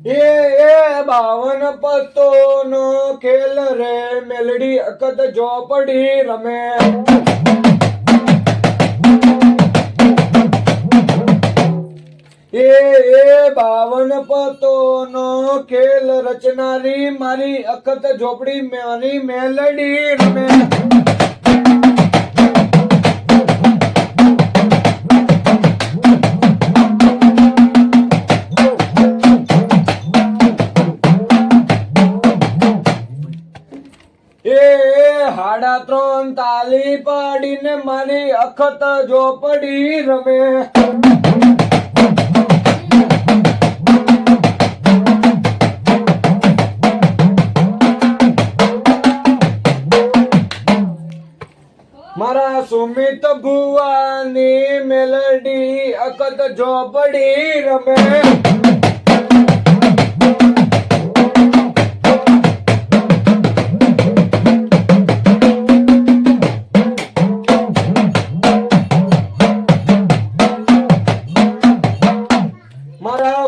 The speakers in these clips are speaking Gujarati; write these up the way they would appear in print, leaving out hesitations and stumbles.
બાવન પત્તો નો ખેલ રે મેલડી અકત ઝોપડી રમે બાવન પત્તો નો ખેલ રચનારી મારી અકત ઝોપડી મારી મેલડી રમે હાડા ત્રણ તાલી પાડીને મારી અખત ઝોપડી રમે મારા સુમિત ભુવાની મેલડી અખત ઝોપડી રમે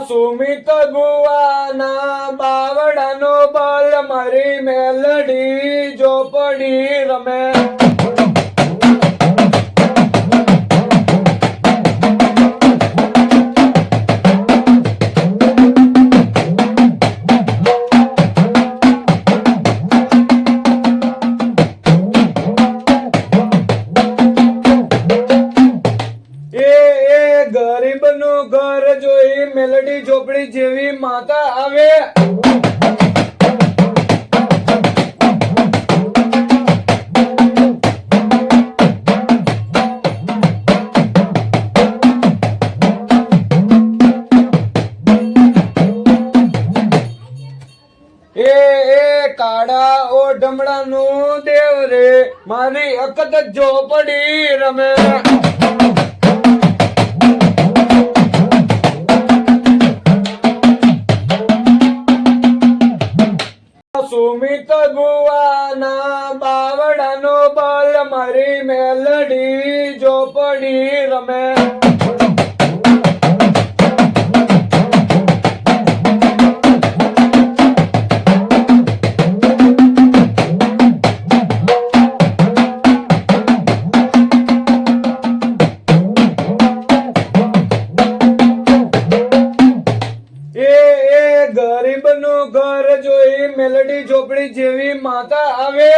સુમિત ભુવાના બાવડાનો બલ મારી મેલડી ઝોપડી રમે ગરીબ નું ઘર જોઈ મેલડી ઝોપડી જેવી માતા આવે કાળા ઓઢમડા નું દેવ રે મારી અકત ઝોપડી રમે સુમિત ભુવાના બાવડાનો બલ મારી મેલડી ઝોપડી રમે ગરીબ નું ઘર જોઈ મેલડી ઝોપડી જેવી માતા આવે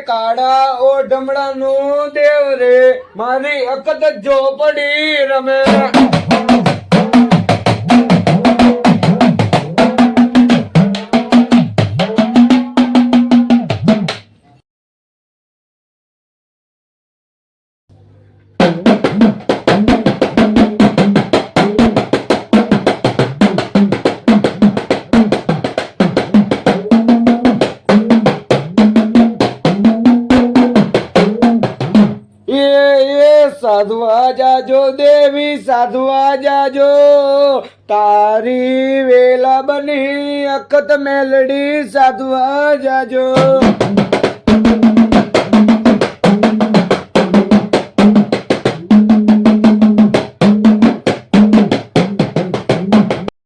કાળા ઓઢમડા નું દેવ રે મારી અકત ઝોપડી રમે સાધવા જાજો દેવી સાધવા જાજો તારી વેલા બની અખત મેલડી સાધવા જાજો